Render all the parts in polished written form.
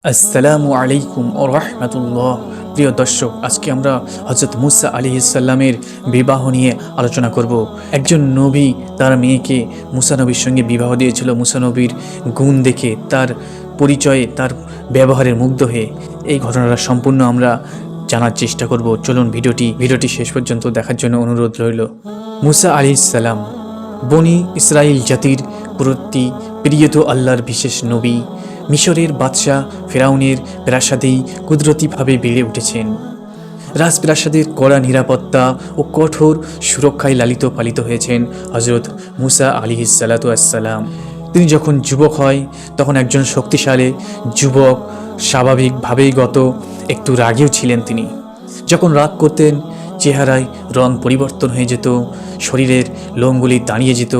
আসসালামু আলাইকুম ও রহমতুল্লাহ। প্রিয় দর্শক, আজকে আমরা হযরত মুসা আলাইহিস সালামের বিবাহ নিয়ে আলোচনা করব। একজন নবী তার মেয়েকে মুসা নবীর সঙ্গে বিবাহ দিয়েছিল। মুসা নবীর গুণ দেখে, তার পরিচয়ে, তার ব্যবহারের মুগ্ধ হয়ে এই ঘটনাটা সম্পূর্ণ আমরা জানার চেষ্টা করব। চলুন ভিডিওটি শেষ পর্যন্ত দেখার জন্য অনুরোধ রইল। মুসা আলাইহিস সালাম বনি ইসরাইল জাতির প্রতি প্রিয়ত আল্লাহর বিশেষ নবী। মিশরের বাদশাহ ফেরাউনের প্রাসাদেই কুদরতিভাবে বেড়ে উঠেছেন। রাজপ্রাসাদের কড়া নিরাপত্তা ও কঠোর সুরক্ষায় লালিত পালিত হয়েছেন হযরত মুসা আলাইহিস সালাতু ওয়াসসালাম। তিনি যখন যুবক হয় তখন একজন শক্তিশালী যুবক, স্বাভাবিকভাবেই একটু রাগীও ছিলেন তিনি। যখন রাগ করতেন চেহারায় রং পরিবর্তন হয়ে যেত, শরীরের লোমগুলি দাঁড়িয়ে যেত।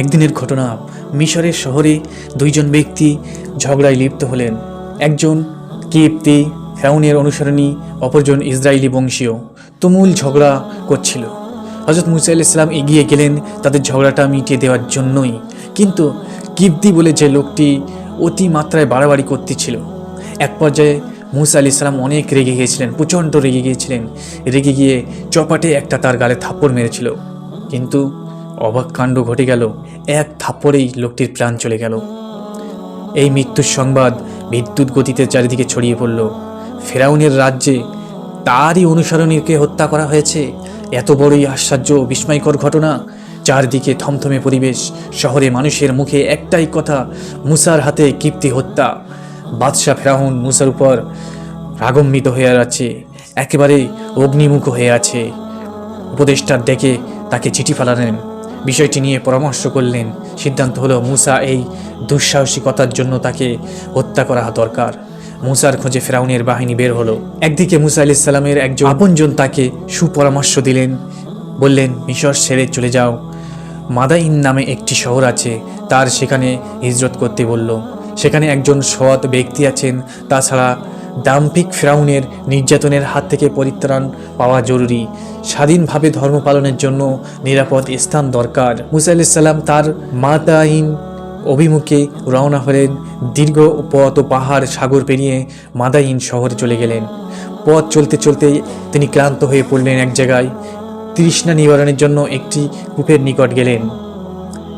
একদিনের ঘটনা, মিশরের শহরে দুইজন ব্যক্তি ঝগড়ায় লিপ্ত হলেন। একজন কিপ্তি ফেরাউনের অনুসরণী, অপরজন ইসরায়েলি বংশীয়। তুমুল ঝগড়া করছিল। হযরত মুসা আলাইহিস সালাম এগিয়ে গেলেন তাদের ঝগড়াটা মিটিয়ে দেওয়ার জন্যই। কিন্তু কিপ্তি বলে যে লোকটি অতি মাত্রায় বাড়াবাড়ি করতেছিল। এক পর্যায়ে মুসা আলাইহিস সালাম অনেক রেগে গিয়েছিলেন, প্রচণ্ড রেগে গিয়েছিলেন। রেগে গিয়ে চপাটে একটা তার গালে থাপ্পড় মেরেছিল। কিন্তু অবাক কাণ্ড ঘটে গেল, এক থাপ্পড়েই লোকটির প্রাণ চলে গেল। এই মৃত্যুর সংবাদ বিদ্যুৎ গতিতে চারিদিকে ছড়িয়ে পড়ল। ফেরাউনের রাজ্যে তারই অনুসরণীকে হত্যা করা হয়েছে। এত বড়ই আশ্চর্য ও বিস্ময়কর ঘটনা। চারদিকে থমথমে পরিবেশ। শহরে মানুষের মুখে একটাই কথা, মুসার হাতে কিপ্তি হত্যা। বাদশাহ ফেরাউন মুসার উপর রাগান্বিত হয়ে আছে, একেবারে অগ্নিমুখ হয়ে আছে। উপদেষ্টার ডেকে তাকে চিঠি পাঠালেন, বিষয়টি নিয়ে পরামর্শ করলেন। সিদ্ধান্ত হলো মুসা এই দুঃসাহসিকতার জন্য তাকে হত্যা করা দরকার। মুসার খোঁজে ফেরাউনের বাহিনী বের হলো। একদিকে মুসা আলাইহিস সালামের একজন আপনজন তাকে সুপরামর্শ দিলেন, বললেন মিশর ছেড়ে চলে যাও। মাদাইন নামে একটি শহর আছে, তার সেখানে হিজরত করতে বলল। সেখানে একজন সৎ ব্যক্তি আছেন। তাছাড়া দাম্ভিক ফেরাউনের নির্যাতনের হাত থেকে পরিত্রাণ পাওয়া জরুরি। স্বাধীনভাবে ধর্ম পালনের জন্য নিরাপদ স্থান দরকার। মুসা আলাইহিস সালাম তার মাদাইন অভিমুখে রওনা হলেন। দীর্ঘ পথ ও পাহাড় সাগর পেরিয়ে মাদাইন শহরে চলে গেলেন। পথ চলতে চলতে তিনি ক্লান্ত হয়ে পড়লেন। এক জায়গায় তৃষ্ণা নিবারণের জন্য একটি কূপের নিকট গেলেন।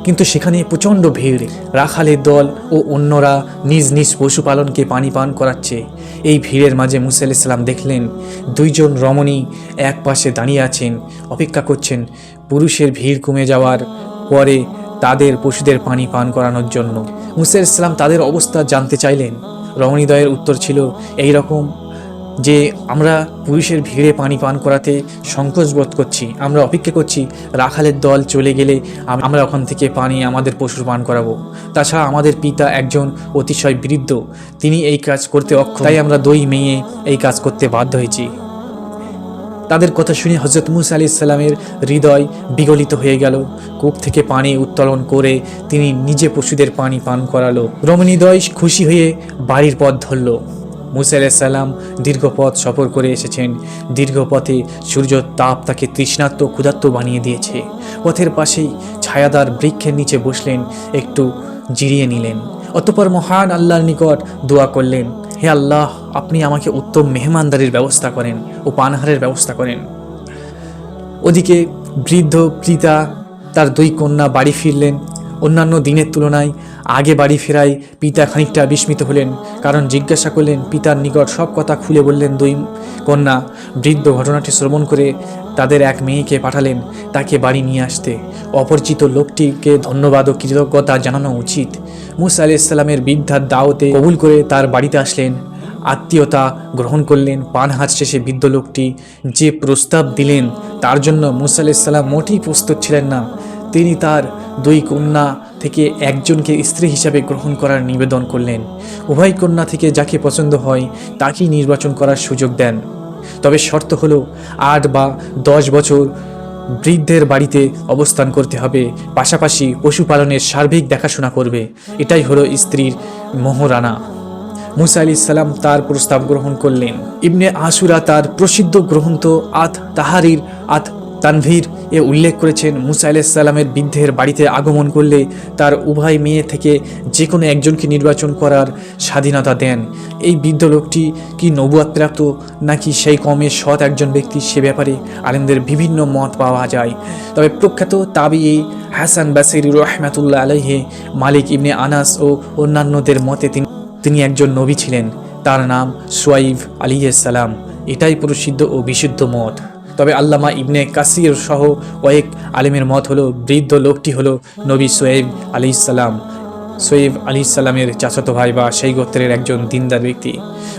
কিন্তু সেখানে প্রচণ্ড ভিড়। রাখালের দল ও অন্যরা নিজ নিজ পশুপালনকে পানি পান করাচ্ছে। এই ভিড়ের মাঝে মুসা আলাইহিস সালাম দেখলেন দুইজন রমণী এক পাশে দাঁড়িয়ে আছেন, অপেক্ষা করছেন পুরুষের ভিড় কমে যাওয়ার পরে তাদের পশুদের পানি পান করানোর জন্য। মুসা আলাইহিস সালাম তাদের অবস্থা জানতে চাইলেন। রমণীদ্বয়ের উত্তর ছিল এই রকম যে আমরা পুরুষের ভিড়ে পানি পান করাতে সংকোচ বোধ করছি। আমরা অপেক্ষা করছি রাখালের দল চলে গেলে আমরা ওখান থেকে পানি আমাদের পশুর পান করাবো। তাছাড়া আমাদের পিতা একজন অতিশয় বৃদ্ধ, তিনি এই কাজ করতে অক্ষম, তাই আমরা দুই মেয়ে এই কাজ করতে বাধ্য হয়েছি। তাদের কথা শুনে হযরত মুসা আলাইহিস সালামের হৃদয় বিগলিত হয়ে গেল। কূপ থেকে পানি উত্তোলন করে তিনি নিজে পশুদের পানি পান করালো। রমণীদ্বয় খুশি হয়ে বাড়ির পথ ধরল। মুসা আলাইহিস সালাম দীর্ঘ পথ সফর করে এসেছেন। দীর্ঘ পথে সূর্য তাপ তাকে তৃষ্ণার্ত ক্ষুধার্ত বানিয়ে দিয়েছে। পথের পাশেই ছায়াদার বৃক্ষের নিচে বসলেন, একটু জিরিয়ে নিলেন। অতঃপর মহান আল্লাহর নিকট দোয়া করলেন, হে আল্লাহ, আপনি আমাকে উত্তম মেহমানদারির ব্যবস্থা করেন ও পানাহারের ব্যবস্থা করেন। ওদিকে বৃদ্ধ পিতা তার দুই কন্যা বাড়ি ফিরলেন। অন্যান্য দিনের তুলনায় আগে বাড়ি ফেরায় পিতা খানিকটা বিস্মিত হলেন, কারণ জিজ্ঞাসা করলেন। পিতার নিকট সব কথা খুলে বললেন দুই কন্যা। বৃদ্ধ ঘটনাটি শ্রবণ করে তাদের এক মেয়েকে পাঠালেন তাকে বাড়ি নিয়ে আসতে। অপরিচিত লোকটিকে ধন্যবাদ ও কৃতজ্ঞতা জানানো উচিত। মুসা আলাইহিস সালামের বৃদ্ধার দাওয়াতে কবুল করে তার বাড়িতে আসলেন, আত্মীয়তা গ্রহণ করলেন। পানহাজ শেষে বৃদ্ধ লোকটি যে প্রস্তাব দিলেন তার জন্য মুসা আলাইহিস সালাম মোটেই প্রস্তুত ছিলেন না। তিনি তার দুই কন্যা থেকে একজনকে স্ত্রী হিসাবে গ্রহণ করার নিবেদন করলেন। উভয় কন্যা থেকে যাকে পছন্দ হয় তাকেই নির্বাচন করার সুযোগ দেন। তবে শর্ত হলো 8 বা 10 বছর বৃদ্ধের বাড়িতে অবস্থান করতে হবে, পাশাপাশি পশুপালনের সার্বিক দেখাশোনা করবে। এটাই হলো স্ত্রীর মোহরানা। মুসা আলাইহিস সালাম তার প্রস্তাব গ্রহণ করলেন। ইবনে আশুরা তার প্রসিদ্ধ গ্রন্থ আত তাহারির আত তানভীর এ উল্লেখ করেছেন মুসা আলাইহিস সালামের বৃদ্ধের বাড়িতে আগমন করলে তার উভয় মেয়ে থেকে যে কোনো একজনকে নির্বাচন করার স্বাধীনতা দেন। এই বৃদ্ধ লোকটি কি নবুয়াত প্রাপ্ত নাকি সেই কমের সৎ একজন ব্যক্তি, সে ব্যাপারে আলেমদের বিভিন্ন মত পাওয়া যায়। তবে প্রখ্যাত তাবিঈ হাসান বাসরি রাহমাতুল্লাহ আলাইহি, মালিক ইবনে আনাস ও অন্যান্যদের মতে তিনি একজন নবী ছিলেন। তার নাম শুআইব আলাইহিস সালাম। এটাই প্রসিদ্ধ ও বিশুদ্ধ মত। তবে আল্লামা ইবনে কাসির সহ কয়েক আলেমের মত হলো বৃদ্ধ লোকটি হলো নবী শুআইব আলাইহিস সালাম, শুআইব আলাইহিস সালামের চাচাতো ভাই বা সেই গোত্রের একজন দিনদার ব্যক্তি।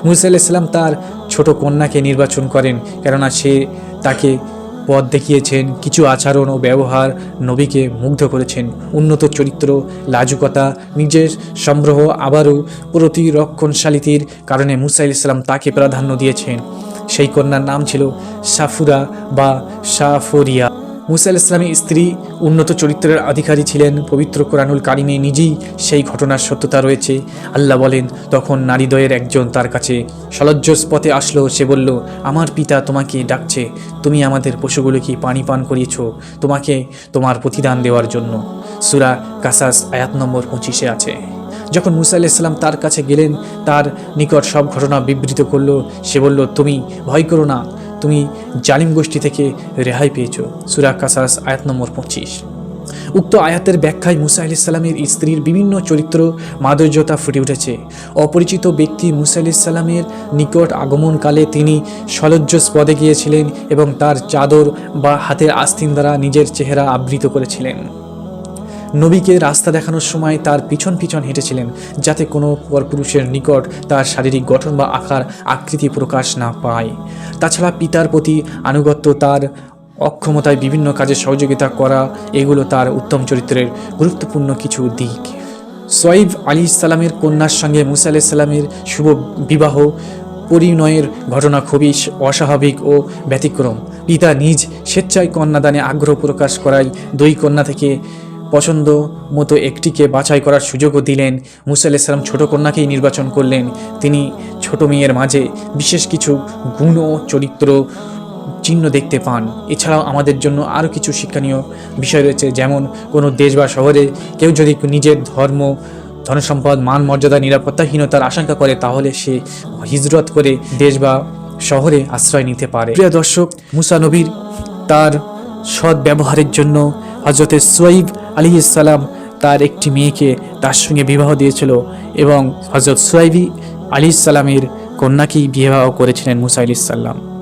মুসা আলাইহিস সালাম তার ছোট কন্যাকে নির্বাচন করেন, কেননা সে তাকে পথ দেখিয়েছেন, কিছু আচরণ ও ব্যবহার নবীকে মুগ্ধ করেছেন। উন্নত চরিত্র, লাজুকতা, নিজের সংগ্রহ আবারও প্রতিরক্ষণশালিতির কারণে মুসা আলাইহিস সালাম তাকে প্রাধান্য দিয়েছেন। সেই কন্যার নাম ছিল সাফুরা বা সাফরিয়া। মুসা আলাইহিস সালামের স্ত্রী উন্নত চরিত্রের অধিকারী ছিলেন। পবিত্র কোরআনুল কারিমে নিজেই সেই ঘটনার সত্যতা রয়েছে। আল্লাহ বলেন, তখন নারীদ্বয়ের একজন তার কাছে সলজ্জস পথে আসলো। সে বলল, আমার পিতা তোমাকে ডাকছে, তুমি আমাদের পশুগুলোকে পানি পান করিয়েছ তোমাকে তোমার প্রতিদান দেওয়ার জন্য। সূরা কাসাস আয়াত নম্বর 25 আছে। যখন মুসা আলাইহিস সালাম তার কাছে গেলেন, তার নিকট সব ঘটনা বিবৃত করল। সে বলল, তুমি ভয় করো না, তুমি জালিম গোষ্ঠী থেকে রেহাই পেয়েছ। সূরা কাসাস আয়াত নম্বর 25। উক্ত আয়াতের ব্যাখ্যায় মুসা আলাইহিস সালামের স্ত্রীর বিভিন্ন চরিত্র মাধুর্যতা ফুটে উঠেছে। অপরিচিত ব্যক্তি মুসা আলাইহিস সালামের নিকট আগমনকালে তিনি সলজ্জস পদে গিয়েছিলেন এবং তার চাদর বা হাতের আস্তিন দ্বারা নিজের চেহারা আবৃত করেছিলেন। নবীকে রাস্তা দেখানোর সময় তার পিছন পিছন হেঁটেছিলেন, যাতে কোনো পরপুরুষের নিকট তার শারীরিক গঠন বা আকার আকৃতি প্রকাশ না পায়। তাছাড়া পিতার প্রতি আনুগত্য, তার অক্ষমতায় বিভিন্ন কাজে সহযোগিতা করা, এগুলো তার উত্তম চরিত্রের গুরুত্বপূর্ণ কিছু দিক। শুআইব আলাইহিস সালামের কন্যার সঙ্গে মুসা আলাইহিস সালামের শুভ বিবাহ পরিণয়ের ঘটনা খুবই অস্বাভাবিক ও ব্যতিক্রম। পিতা নিজ স্বেচ্ছায় কন্যাদানে আগ্রহ প্রকাশ করায় দুই কন্যা থেকে পছন্দ মতো একটিকে বাছাই করার সুযোগও দিলেন। মুসা আলাইহিস সালাম ছোট কন্যাকেই নির্বাচন করলেন। তিনি ছোট মেয়ের মাঝে বিশেষ কিছু গুণ ও চরিত্র চিহ্ন দেখতে পান। এছাড়াও আমাদের জন্য আরও কিছু শিক্ষণীয় বিষয় রয়েছে, যেমন কোনো দেশ বা শহরে কেউ যদি নিজের ধর্ম, ধনসম্পদ, মান মর্যাদা, নিরাপত্তাহীনতার আশঙ্কা করে, তাহলে সে হিজরত করে দেশ বা শহরে আশ্রয় নিতে পারে। প্রিয় দর্শক, মুসা নবীর তার সৎ ব্যবহারের জন্য হযরত শুআইব আলাইহিস সালাম তার একটি মেয়েকে তার সঙ্গে বিবাহ দিয়েছিল এবং হযরত শুআইব আলাইহিস সালামের কন্যাকেই বিবাহ করেছিলেন মুসা আলাইহিস সালাম।